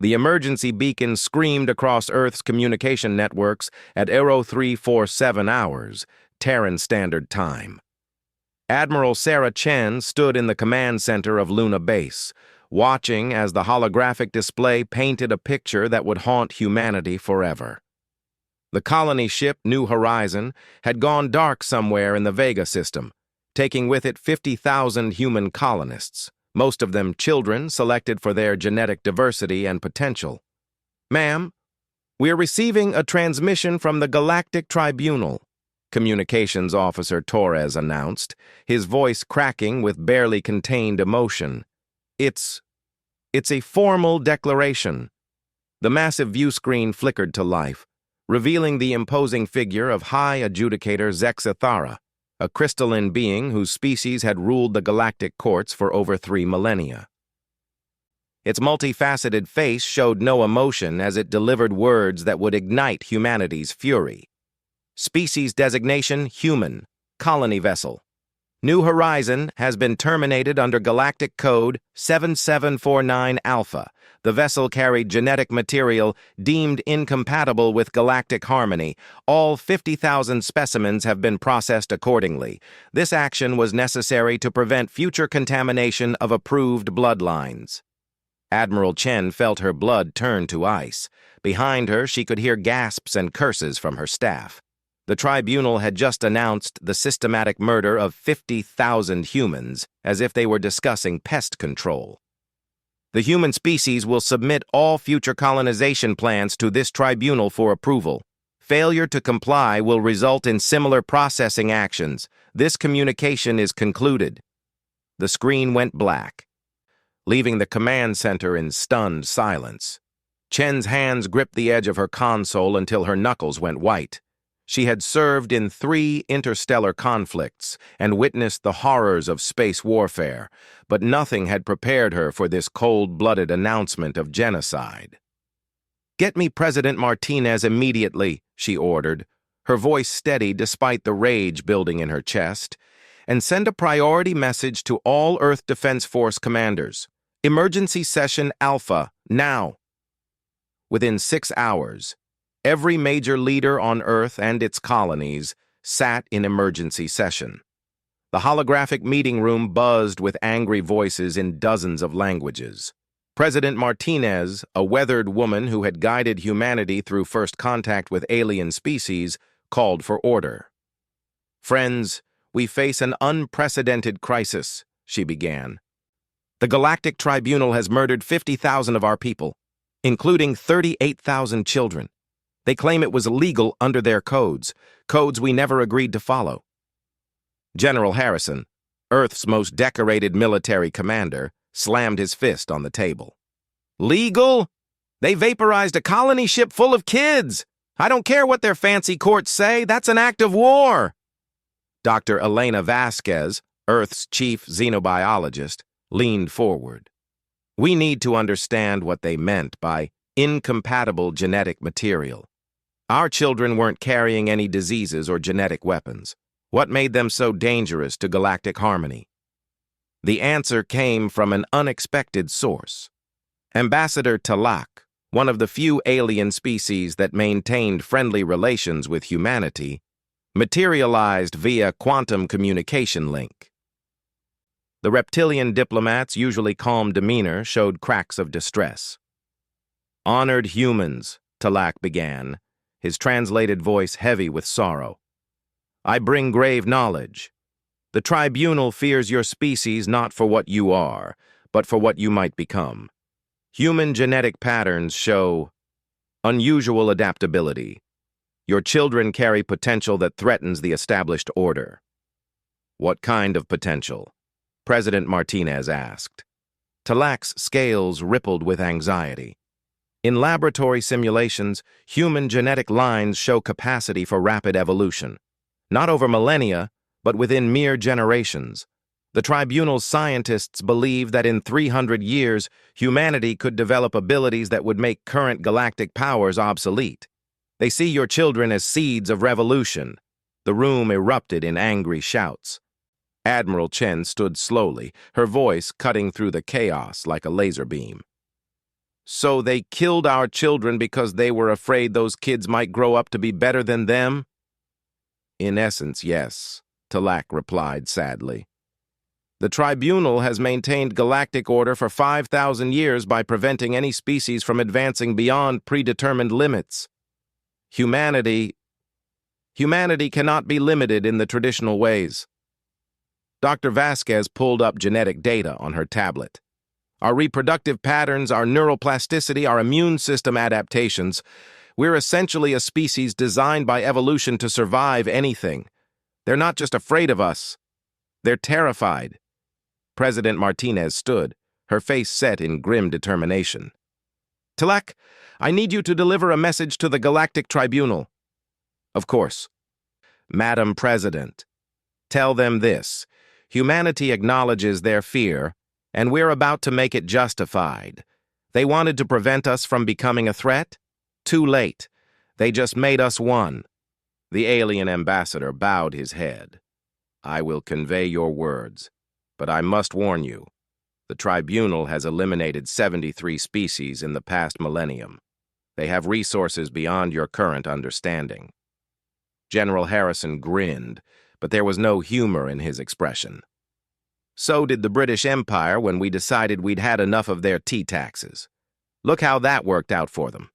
The emergency beacon screamed across Earth's communication networks at 0347 hours, Terran Standard Time. Admiral Sarah Chen stood in the command center of Luna Base, watching as the holographic display painted a picture that would haunt humanity forever. The colony ship New Horizon had gone dark somewhere in the Vega system, taking with it 50,000 human colonists, most of them children selected for their genetic diversity and potential. "Ma'am, we're receiving a transmission from the Galactic Tribunal," Communications Officer Torres announced, his voice cracking with barely contained emotion. It's a formal declaration." The massive view screen flickered to life, revealing the imposing figure of High Adjudicator Zexithara, a crystalline being whose species had ruled the galactic courts for over 3 millennia. Its multifaceted face showed no emotion as it delivered words that would ignite humanity's fury. Species designation: human. Colony vessel. New Horizon has been terminated under Galactic Code 7749 Alpha. The vessel carried genetic material deemed incompatible with galactic harmony. All 50,000 specimens have been processed accordingly. This action was necessary to prevent future contamination of approved bloodlines. Admiral Chen felt her blood turn to ice. Behind her, she could hear gasps and curses from her staff. The tribunal had just announced the systematic murder of 50,000 humans, as if they were discussing pest control. The human species will submit all future colonization plans to this tribunal for approval. Failure to comply will result in similar processing actions. This communication is concluded. The screen went black, leaving the command center in stunned silence. Chen's hands gripped the edge of her console until her knuckles went white. She had served in 3 interstellar conflicts and witnessed the horrors of space warfare, but nothing had prepared her for this cold-blooded announcement of genocide. "Get me President Martinez immediately," she ordered, her voice steady despite the rage building in her chest, "and send a priority message to all Earth Defense Force commanders. Emergency Session Alpha, now." Within 6 hours, every major leader on Earth and its colonies sat in emergency session. The holographic meeting room buzzed with angry voices in dozens of languages. President Martinez, a weathered woman who had guided humanity through first contact with alien species, called for order. "Friends, we face an unprecedented crisis," she began. "The Galactic Tribunal has murdered 50,000 of our people, including 38,000 children. They claim it was illegal under their codes we never agreed to follow." General Harrison, Earth's most decorated military commander, slammed his fist on the table. "Legal? They vaporized a colony ship full of kids. I don't care what their fancy courts say, that's an act of war." Dr. Elena Vasquez, Earth's chief xenobiologist, leaned forward. "We need to understand what they meant by incompatible genetic material. Our children weren't carrying any diseases or genetic weapons. What made them so dangerous to galactic harmony?" The answer came from an unexpected source. Ambassador Talak, one of the few alien species that maintained friendly relations with humanity, materialized via quantum communication link. The reptilian diplomat's usually calm demeanor showed cracks of distress. "Honored humans," Talak began, his translated voice heavy with sorrow. "I bring grave knowledge. The tribunal fears your species not for what you are, but for what you might become. Human genetic patterns show unusual adaptability. Your children carry potential that threatens the established order." "What kind of potential?" President Martinez asked. Talak's scales rippled with anxiety. "In laboratory simulations, human genetic lines show capacity for rapid evolution. Not over millennia, but within mere generations. The tribunal's scientists believe that in 300 years, humanity could develop abilities that would make current galactic powers obsolete. They see your children as seeds of revolution." The room erupted in angry shouts. Admiral Chen stood slowly, her voice cutting through the chaos like a laser beam. So they killed our children because they were afraid those kids might grow up to be better than them? In essence, yes, Talak replied sadly. The Tribunal has maintained galactic order for 5,000 years by preventing any species from advancing beyond predetermined limits. Humanity cannot be limited in the traditional ways. Dr. Vasquez pulled up genetic data on her tablet. Our reproductive patterns, our neuroplasticity, our immune system adaptations, we're essentially a species designed by evolution to survive anything. They're not just afraid of us. They're terrified. President Martinez stood, her face set in grim determination. Talak, I need you to deliver a message to the Galactic Tribunal. Of course. Madam President, tell them this. Humanity acknowledges their fear, and we're about to make it justified. They wanted to prevent us from becoming a threat? Too late. They just made us one. The alien ambassador bowed his head. I will convey your words, but I must warn you. The Tribunal has eliminated 73 species in the past millennium. They have resources beyond your current understanding. General Harrison grinned, but there was no humor in his expression. So did the British Empire when we decided we'd had enough of their tea taxes. Look how that worked out for them.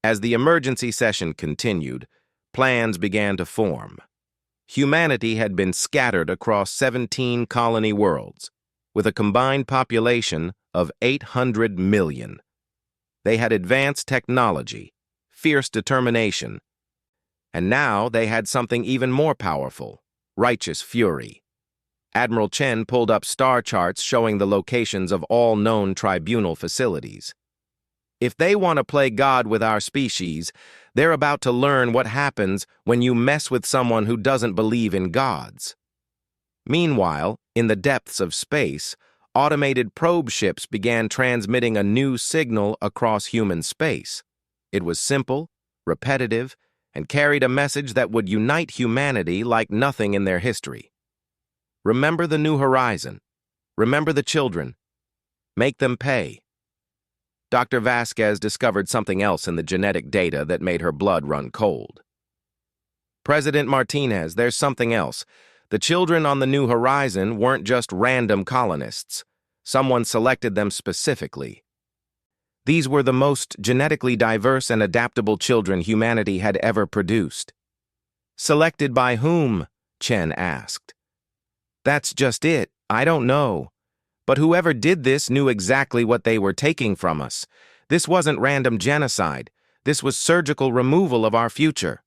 As the emergency session continued, plans began to form. Humanity had been scattered across 17 colony worlds, with a combined population of 800 million. They had advanced technology, fierce determination, and now they had something even more powerful, righteous fury. Admiral Chen pulled up star charts showing the locations of all known tribunal facilities. If they want to play God with our species, they're about to learn what happens when you mess with someone who doesn't believe in gods. Meanwhile, in the depths of space, automated probe ships began transmitting a new signal across human space. It was simple, repetitive, and carried a message that would unite humanity like nothing in their history. Remember the new horizon. Remember the children. Make them pay. Dr. Vasquez discovered something else in the genetic data that made her blood run cold. President Martinez, there's something else. The children on the new horizon weren't just random colonists. Someone selected them specifically. These were the most genetically diverse and adaptable children humanity had ever produced. Selected by whom? Chen asked. That's just it. I don't know. But whoever did this knew exactly what they were taking from us. This wasn't random genocide. This was surgical removal of our future.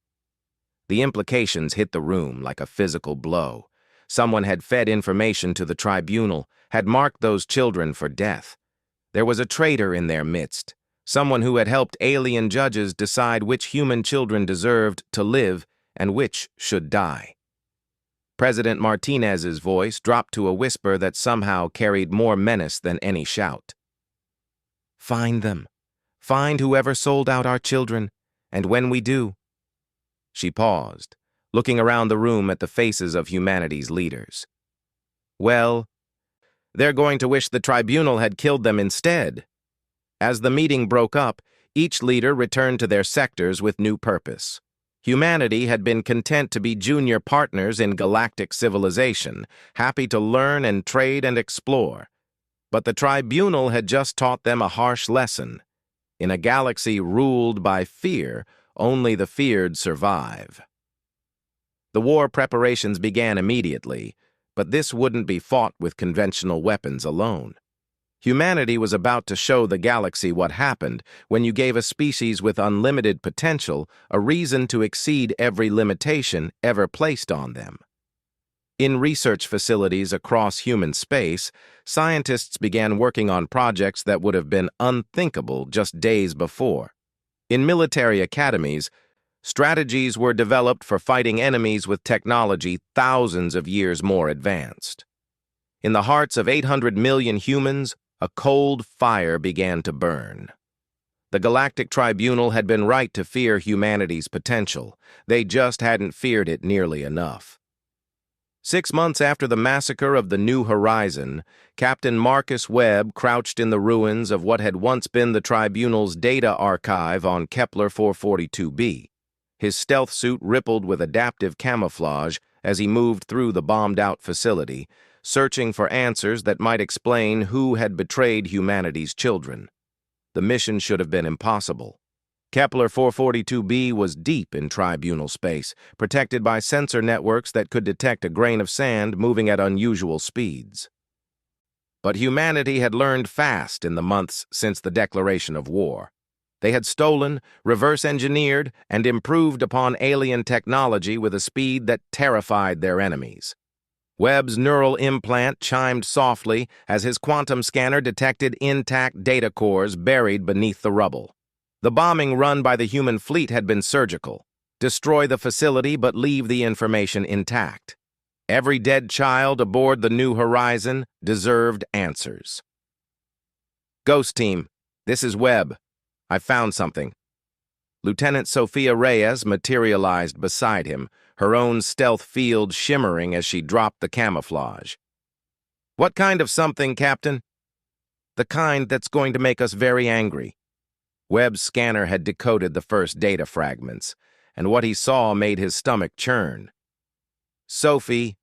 The implications hit the room like a physical blow. Someone had fed information to the tribunal, had marked those children for death. There was a traitor in their midst, someone who had helped alien judges decide which human children deserved to live and which should die. President Martinez's voice dropped to a whisper that somehow carried more menace than any shout. Find them. Find whoever sold out our children, and when we do. She paused, looking around the room at the faces of humanity's leaders. Well, they're going to wish the tribunal had killed them instead. As the meeting broke up, each leader returned to their sectors with new purpose. Humanity had been content to be junior partners in galactic civilization, happy to learn and trade and explore. But the tribunal had just taught them a harsh lesson. In a galaxy ruled by fear, only the feared survive. The war preparations began immediately, but this wouldn't be fought with conventional weapons alone. Humanity was about to show the galaxy what happened when you gave a species with unlimited potential a reason to exceed every limitation ever placed on them. In research facilities across human space, scientists began working on projects that would have been unthinkable just days before. In military academies, strategies were developed for fighting enemies with technology thousands of years more advanced. In the hearts of 800 million humans, a cold fire began to burn. The Galactic Tribunal had been right to fear humanity's potential. They just hadn't feared it nearly enough. 6 months after the massacre of the New Horizon, Captain Marcus Webb crouched in the ruins of what had once been the Tribunal's data archive on Kepler 442b. His stealth suit rippled with adaptive camouflage as he moved through the bombed-out facility, searching for answers that might explain who had betrayed humanity's children. The mission should have been impossible. Kepler 442b was deep in Tribunal space, protected by sensor networks that could detect a grain of sand moving at unusual speeds. But humanity had learned fast in the months since the declaration of war. They had stolen, reverse-engineered, and improved upon alien technology with a speed that terrified their enemies. Webb's neural implant chimed softly as his quantum scanner detected intact data cores buried beneath the rubble. The bombing run by the human fleet had been surgical. Destroy the facility but leave the information intact. Every dead child aboard the New Horizon deserved answers. Ghost Team, this is Webb. I found something. Lieutenant Sophia Reyes materialized beside him, her own stealth field shimmering as she dropped the camouflage. What kind of something, Captain? The kind that's going to make us very angry. Webb's scanner had decoded the first data fragments, and what he saw made his stomach churn. Sophie,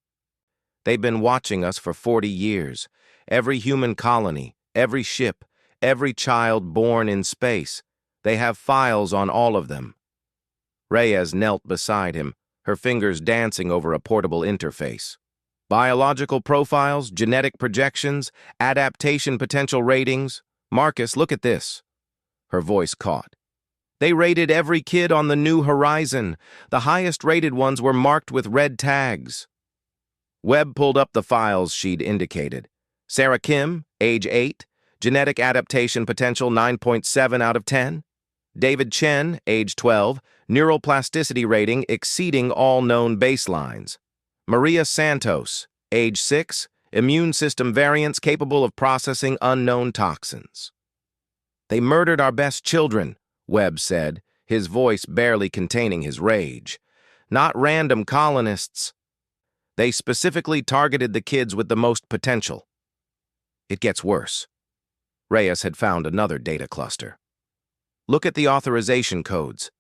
they've been watching us for 40 years. Every human colony, every ship, every child born in space. They have files on all of them. Reyes knelt beside him, her fingers dancing over a portable interface. Biological profiles, genetic projections, adaptation potential ratings. Marcus, look at this. Her voice caught. They rated every kid on the New Horizon. The highest-rated ones were marked with red tags. Webb pulled up the files she'd indicated. Sarah Kim, age 8, genetic adaptation potential 9.7 out of 10. David Chen, age 12, neural plasticity rating exceeding all known baselines. Maria Santos, age 6, immune system variants capable of processing unknown toxins. They murdered our best children, Webb said, his voice barely containing his rage. Not random colonists. They specifically targeted the kids with the most potential. It gets worse. Reyes had found another data cluster. Look at the authorization codes.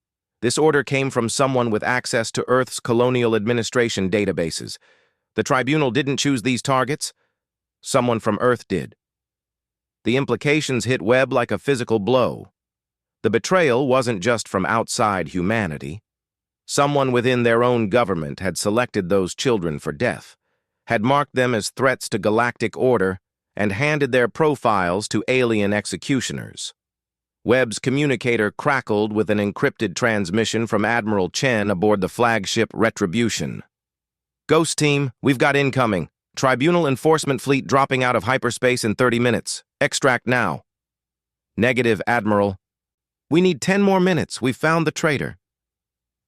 This order came from someone with access to Earth's colonial administration databases. The Tribunal didn't choose these targets. Someone from Earth did. The implications hit Webb like a physical blow. The betrayal wasn't just from outside humanity. Someone within their own government had selected those children for death, had marked them as threats to galactic order, and handed their profiles to alien executioners. Webb's communicator crackled with an encrypted transmission from Admiral Chen aboard the flagship Retribution. Ghost Team, we've got incoming. Tribunal enforcement fleet dropping out of hyperspace in 30 minutes. Extract now. Negative, Admiral. We need 10 more minutes. We've found the traitor.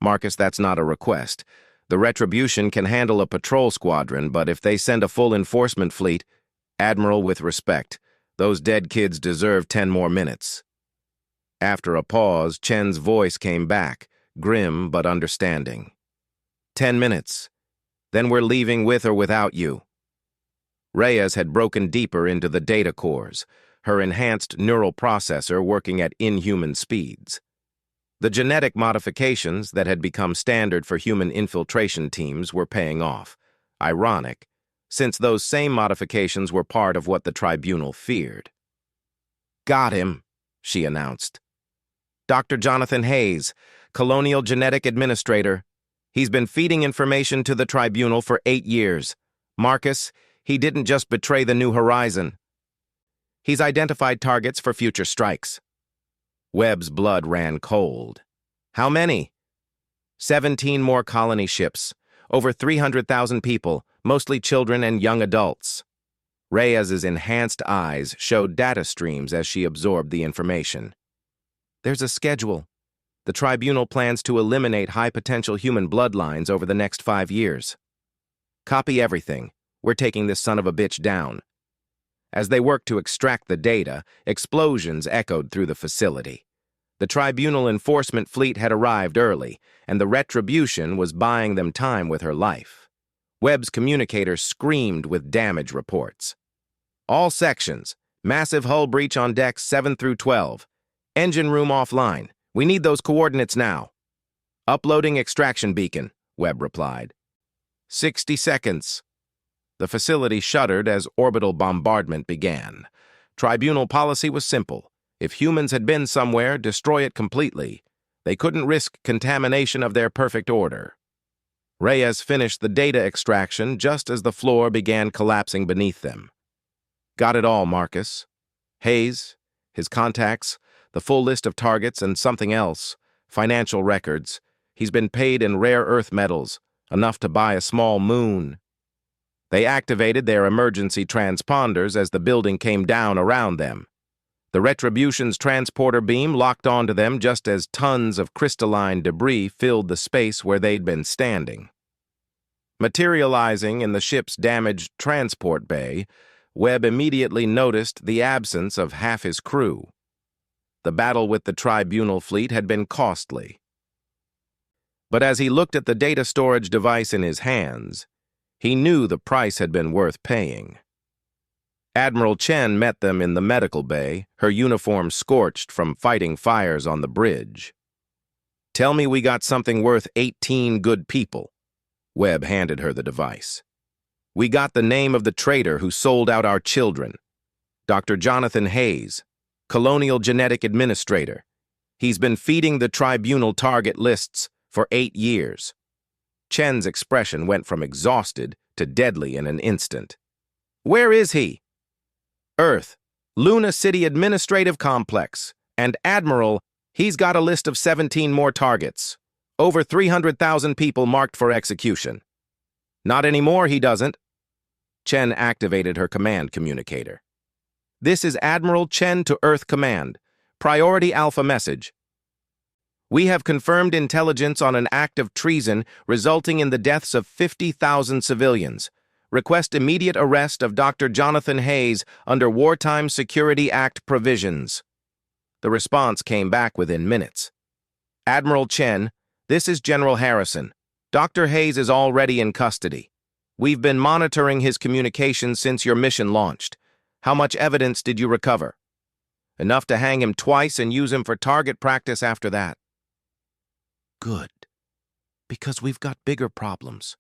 Marcus, that's not a request. The Retribution can handle a patrol squadron, but if they send a full enforcement fleet, Admiral, with respect, those dead kids deserve 10 more minutes. After a pause, Chen's voice came back, grim but understanding. 10 minutes. Then we're leaving with or without you. Reyes had broken deeper into the data cores, her enhanced neural processor working at inhuman speeds. The genetic modifications that had become standard for human infiltration teams were paying off. Ironic, since those same modifications were part of what the Tribunal feared. Got him, she announced. Dr. Jonathan Hayes, Colonial Genetic Administrator. He's been feeding information to the Tribunal for 8 years. Marcus, he didn't just betray the New Horizon. He's identified targets for future strikes. Webb's blood ran cold. How many? 17 more colony ships, over 300,000 people, mostly children and young adults. Reyes's enhanced eyes showed data streams as she absorbed the information. There's a schedule. The Tribunal plans to eliminate high-potential human bloodlines over the next 5 years. Copy everything. We're taking this son of a bitch down. As they worked to extract the data, explosions echoed through the facility. The Tribunal enforcement fleet had arrived early, and the Retribution was buying them time with her life. Webb's communicator screamed with damage reports. All sections, massive hull breach on decks 7 through 12. Engine room offline. We need those coordinates now. Uploading extraction beacon, Webb replied. 60 seconds. The facility shuddered as orbital bombardment began. Tribunal policy was simple. If humans had been somewhere, destroy it completely. They couldn't risk contamination of their perfect order. Reyes finished the data extraction just as the floor began collapsing beneath them. Got it all, Marcus. Hayes, his contacts, the full list of targets and something else, financial records. He's been paid in rare earth metals, enough to buy a small moon. They activated their emergency transponders as the building came down around them. The Retribution's transporter beam locked onto them just as tons of crystalline debris filled the space where they'd been standing. Materializing in the ship's damaged transport bay, Webb immediately noticed the absence of half his crew. The battle with the Tribunal fleet had been costly. But as he looked at the data storage device in his hands, he knew the price had been worth paying. Admiral Chen met them in the medical bay, her uniform scorched from fighting fires on the bridge. "Tell me we got something worth 18 good people." Webb handed her the device. "We got the name of the traitor who sold out our children. Dr. Jonathan Hayes, Colonial Genetic Administrator. He's been feeding the Tribunal target lists for 8 years. Chen's expression went from exhausted to deadly in an instant. "Where is he?" "Earth, Luna City Administrative Complex. And Admiral, he's got a list of 17 more targets. Over 300,000 people marked for execution." "Not anymore, he doesn't." Chen activated her command communicator. "This is Admiral Chen to Earth Command. Priority Alpha message. We have confirmed intelligence on an act of treason resulting in the deaths of 50,000 civilians. Request immediate arrest of Dr. Jonathan Hayes under Wartime Security Act provisions." The response came back within minutes. "Admiral Chen, this is General Harrison. Dr. Hayes is already in custody. We've been monitoring his communications since your mission launched. How much evidence did you recover?" "Enough to hang him twice and use him for target practice after that." "Good. Because we've got bigger problems.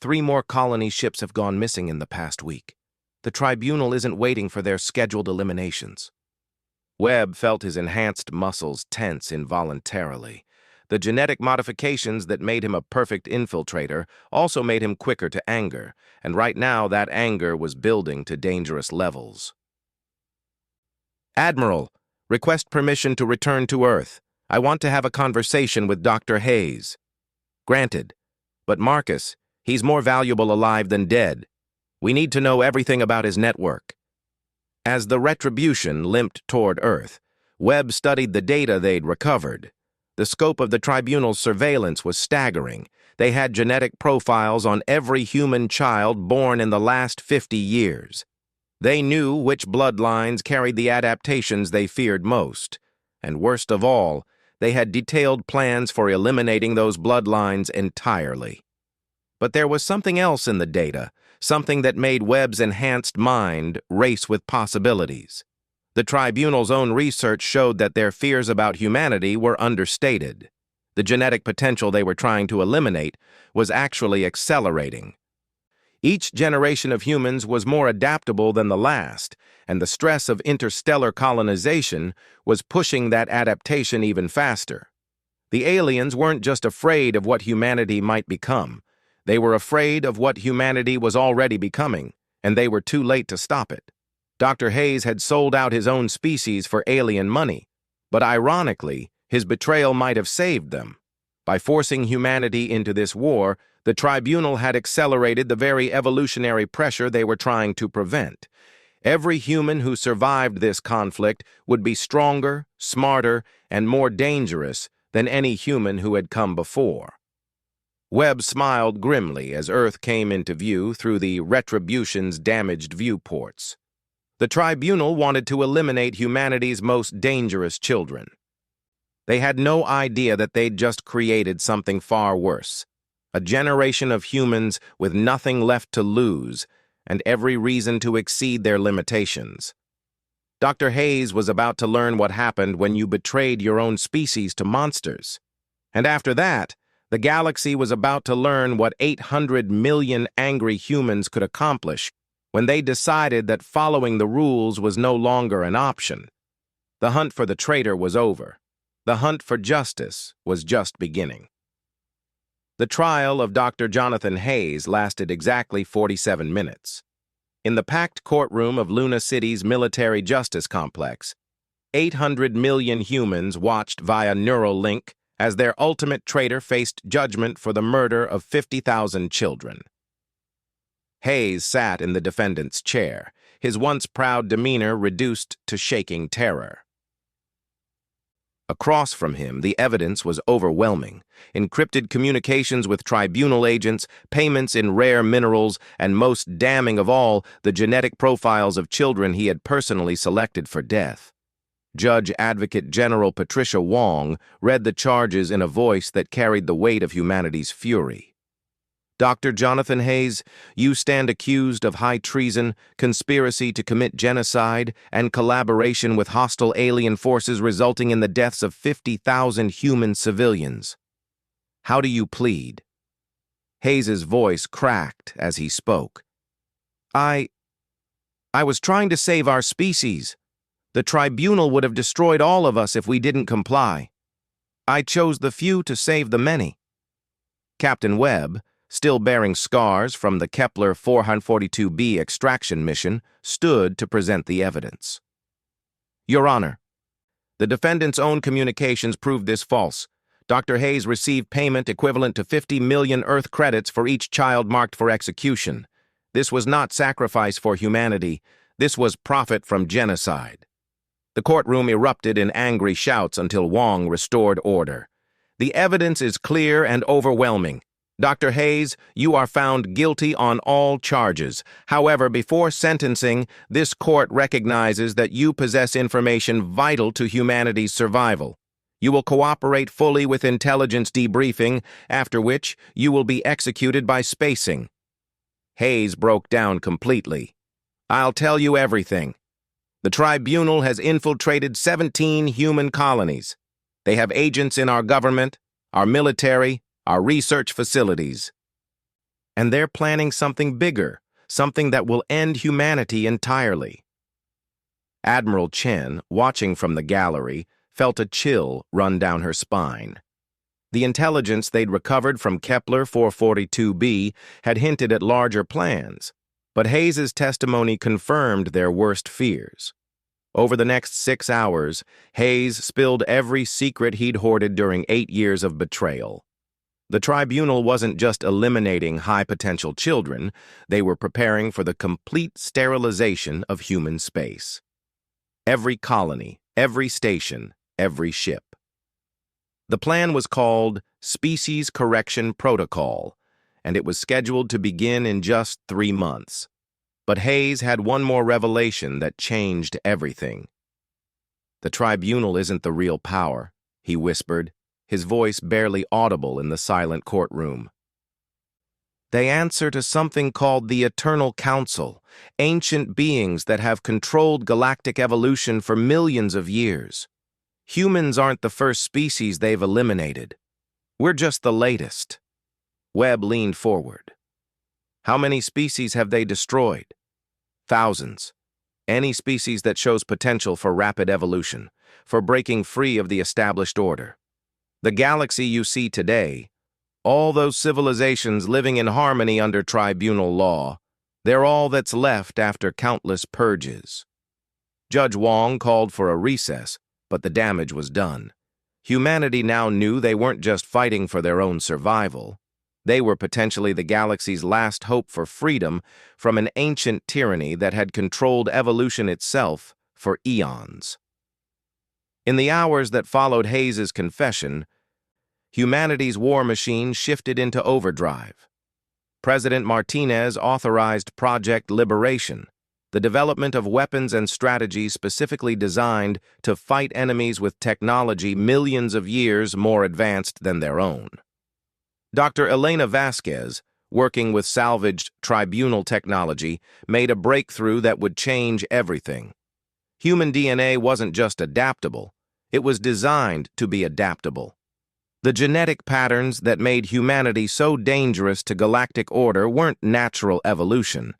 3 more colony ships have gone missing in the past week. The Tribunal isn't waiting for their scheduled eliminations." Webb felt his enhanced muscles tense involuntarily. The genetic modifications that made him a perfect infiltrator also made him quicker to anger, and right now that anger was building to dangerous levels. "Admiral, request permission to return to Earth. I want to have a conversation with Dr. Hayes." "Granted. But Marcus, he's more valuable alive than dead. We need to know everything about his network." As the Retribution limped toward Earth, Webb studied the data they'd recovered. The scope of the Tribunal's surveillance was staggering. They had genetic profiles on every human child born in the last 50 years. They knew which bloodlines carried the adaptations they feared most. And worst of all, they had detailed plans for eliminating those bloodlines entirely. But there was something else in the data, something that made Webb's enhanced mind race with possibilities. The Tribunal's own research showed that their fears about humanity were understated. The genetic potential they were trying to eliminate was actually accelerating. Each generation of humans was more adaptable than the last, and the stress of interstellar colonization was pushing that adaptation even faster. The aliens weren't just afraid of what humanity might become. They were afraid of what humanity was already becoming, and they were too late to stop it. Dr. Hayes had sold out his own species for alien money, but ironically, his betrayal might have saved them. By forcing humanity into this war, the Tribunal had accelerated the very evolutionary pressure they were trying to prevent. Every human who survived this conflict would be stronger, smarter, and more dangerous than any human who had come before. Webb smiled grimly as Earth came into view through the Retribution's damaged viewports. The Tribunal wanted to eliminate humanity's most dangerous children. They had no idea that they'd just created something far worse. A generation of humans with nothing left to lose and every reason to exceed their limitations. Dr. Hayes was about to learn what happened when you betrayed your own species to monsters. And after that, the galaxy was about to learn what 800 million angry humans could accomplish when they decided that following the rules was no longer an option. The hunt for the traitor was over. The hunt for justice was just beginning. The trial of Dr. Jonathan Hayes lasted exactly 47 minutes. In the packed courtroom of Luna City's military justice complex, 800 million humans watched via neural link as their ultimate traitor faced judgment for the murder of 50,000 children. Hayes sat in the defendant's chair, his once proud demeanor reduced to shaking terror. Across from him, the evidence was overwhelming. Encrypted communications with tribunal agents, payments in rare minerals, and most damning of all, the genetic profiles of children he had personally selected for death. Judge Advocate General Patricia Wong read the charges in a voice that carried the weight of humanity's fury. Dr. Jonathan Hayes, you stand accused of high treason, conspiracy to commit genocide, and collaboration with hostile alien forces resulting in the deaths of 50,000 human civilians. How do you plead? Hayes's voice cracked as he spoke. I was trying to save our species. The tribunal would have destroyed all of us if we didn't comply. I chose the few to save the many. Captain Webb, still bearing scars from the Kepler 442b extraction mission, stood to present the evidence. Your Honor, the defendant's own communications proved this false. Dr. Hayes received payment equivalent to 50 million Earth credits for each child marked for execution. This was not sacrifice for humanity. This was profit from genocide. The courtroom erupted in angry shouts until Wong restored order. The evidence is clear and overwhelming. Dr. Hayes, you are found guilty on all charges. However, before sentencing, this court recognizes that you possess information vital to humanity's survival. You will cooperate fully with intelligence debriefing, after which you will be executed by spacing. Hayes broke down completely. I'll tell you everything. The tribunal has infiltrated 17 human colonies. They have agents in our government, our military, our research facilities. And they're planning something bigger, something that will end humanity entirely. Admiral Chen, watching from the gallery, felt a chill run down her spine. The intelligence they'd recovered from Kepler 442b had hinted at larger plans, but Hayes's testimony confirmed their worst fears. Over the next 6 hours, Hayes spilled every secret he'd hoarded during 8 years of betrayal. The tribunal wasn't just eliminating high-potential children, they were preparing for the complete sterilization of human space. Every colony, every station, every ship. The plan was called Species Correction Protocol, and it was scheduled to begin in just 3 months. But Hayes had one more revelation that changed everything. The tribunal isn't the real power, he whispered, his voice barely audible in the silent courtroom. They answer to something called the Eternal Council, ancient beings that have controlled galactic evolution for millions of years. Humans aren't the first species they've eliminated. We're just the latest. Webb leaned forward. How many species have they destroyed? Thousands. Any species that shows potential for rapid evolution, for breaking free of the established order. The galaxy you see today, all those civilizations living in harmony under tribunal law, they're all that's left after countless purges. Judge Wong called for a recess, but the damage was done. Humanity now knew they weren't just fighting for their own survival. They were potentially the galaxy's last hope for freedom from an ancient tyranny that had controlled evolution itself for eons. In the hours that followed Hayes's confession, humanity's war machine shifted into overdrive. President Martinez authorized Project Liberation, the development of weapons and strategies specifically designed to fight enemies with technology millions of years more advanced than their own. Dr. Elena Vasquez, working with salvaged tribunal technology, made a breakthrough that would change everything. Human DNA wasn't just adaptable, it was designed to be adaptable. The genetic patterns that made humanity so dangerous to galactic order weren't natural evolution.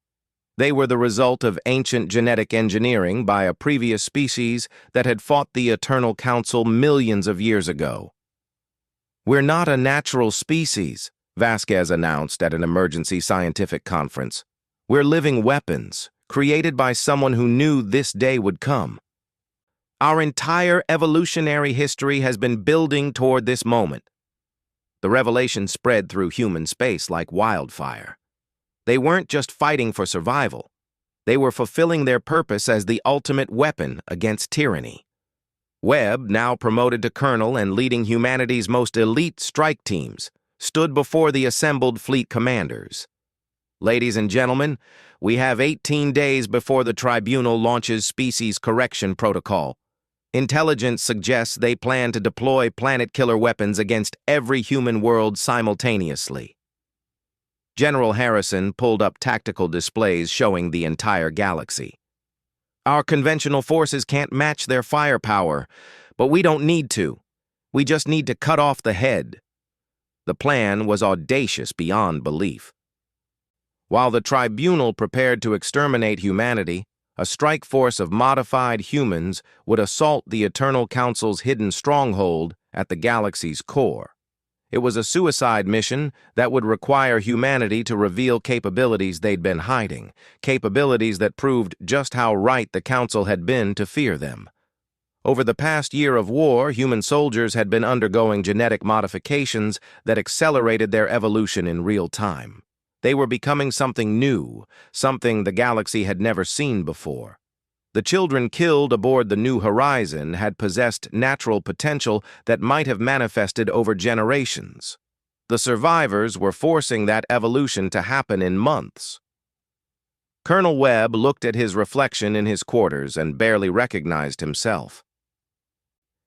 They were the result of ancient genetic engineering by a previous species that had fought the Eternal Council millions of years ago. "We're not a natural species," Vasquez announced at an emergency scientific conference. "We're living weapons, created by someone who knew this day would come. Our entire evolutionary history has been building toward this moment." The revelation spread through human space like wildfire. They weren't just fighting for survival. They were fulfilling their purpose as the ultimate weapon against tyranny. Webb, now promoted to colonel and leading humanity's most elite strike teams, stood before the assembled fleet commanders. "Ladies and gentlemen, we have 18 days before the tribunal launches species correction protocol. Intelligence suggests they plan to deploy planet-killer weapons against every human world simultaneously." General Harrison pulled up tactical displays showing the entire galaxy. "Our conventional forces can't match their firepower, but we don't need to. We just need to cut off the head." The plan was audacious beyond belief. While the tribunal prepared to exterminate humanity, a strike force of modified humans would assault the Eternal Council's hidden stronghold at the galaxy's core. It was a suicide mission that would require humanity to reveal capabilities they'd been hiding, capabilities that proved just how right the Council had been to fear them. Over the past year of war, human soldiers had been undergoing genetic modifications that accelerated their evolution in real time. They were becoming something new, something the galaxy had never seen before. The children killed aboard the New Horizon had possessed natural potential that might have manifested over generations. The survivors were forcing that evolution to happen in months. Colonel Webb looked at his reflection in his quarters and barely recognized himself.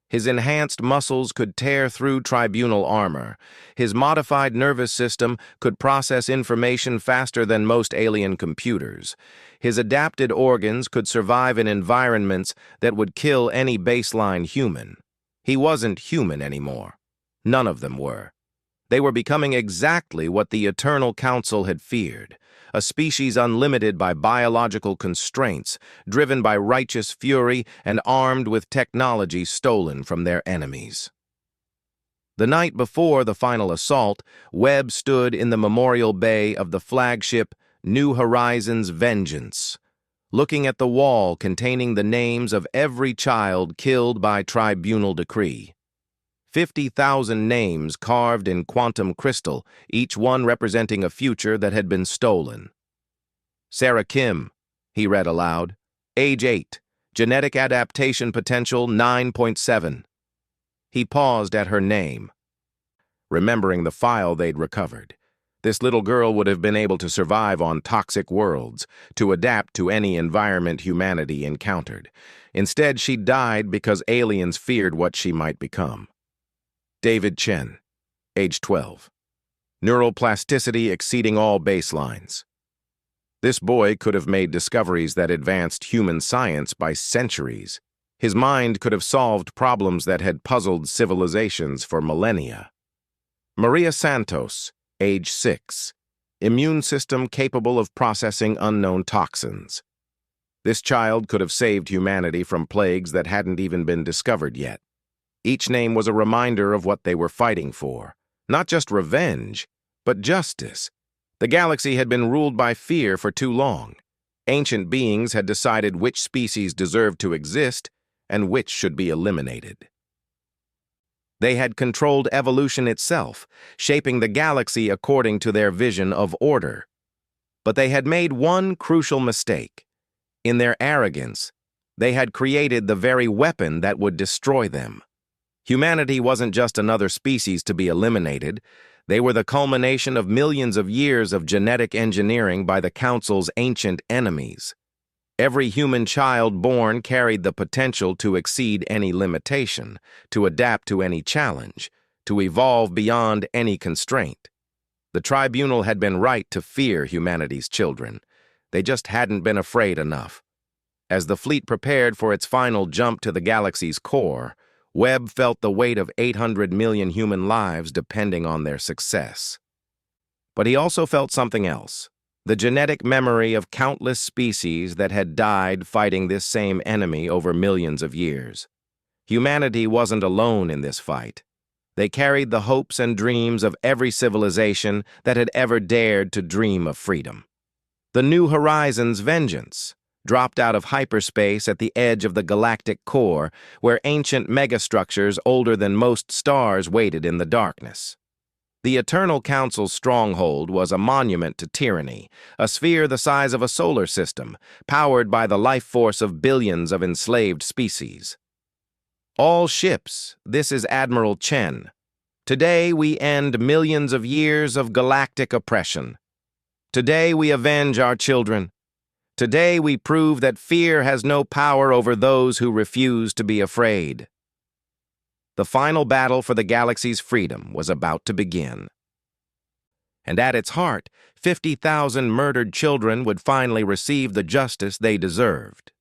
His enhanced muscles could tear through tribunal armor. His modified nervous system could process information faster than most alien computers. His adapted organs could survive in environments that would kill any baseline human. He wasn't human anymore. None of them were. They were becoming exactly what the Eternal Council had feared, a species unlimited by biological constraints, driven by righteous fury, and armed with technology stolen from their enemies. The night before the final assault, Webb stood in the memorial bay of the flagship New Horizons Vengeance, looking at the wall containing the names of every child killed by tribunal decree. 50,000 names carved in quantum crystal, each one representing a future that had been stolen. "Sarah Kim," he read aloud, "age 8, genetic adaptation potential 9.7. He paused at her name, remembering the file they'd recovered. This little girl would have been able to survive on toxic worlds, to adapt to any environment humanity encountered. Instead, she died because aliens feared what she might become. David Chen, age 12. Neural plasticity exceeding all baselines. This boy could have made discoveries that advanced human science by centuries. His mind could have solved problems that had puzzled civilizations for millennia. Maria Santos, age 6. Immune system capable of processing unknown toxins. This child could have saved humanity from plagues that hadn't even been discovered yet. Each name was a reminder of what they were fighting for. Not just revenge, but justice. The galaxy had been ruled by fear for too long. Ancient beings had decided which species deserved to exist and which should be eliminated. They had controlled evolution itself, shaping the galaxy according to their vision of order. But they had made one crucial mistake. In their arrogance, they had created the very weapon that would destroy them. Humanity wasn't just another species to be eliminated. They were the culmination of millions of years of genetic engineering by the Council's ancient enemies. Every human child born carried the potential to exceed any limitation, to adapt to any challenge, to evolve beyond any constraint. The tribunal had been right to fear humanity's children. They just hadn't been afraid enough. As the fleet prepared for its final jump to the galaxy's core, Webb felt the weight of 800 million human lives depending on their success. But he also felt something else, the genetic memory of countless species that had died fighting this same enemy over millions of years. Humanity wasn't alone in this fight. They carried the hopes and dreams of every civilization that had ever dared to dream of freedom. The New Horizons' vengeance dropped out of hyperspace at the edge of the galactic core, where ancient megastructures older than most stars waited in the darkness. The Eternal Council's stronghold was a monument to tyranny, a sphere the size of a solar system, powered by the life force of billions of enslaved species. All ships, this is Admiral Chen. Today we end millions of years of galactic oppression. Today we avenge our children. Today we prove that fear has no power over those who refuse to be afraid. The final battle for the galaxy's freedom was about to begin. And at its heart, 50,000 murdered children would finally receive the justice they deserved.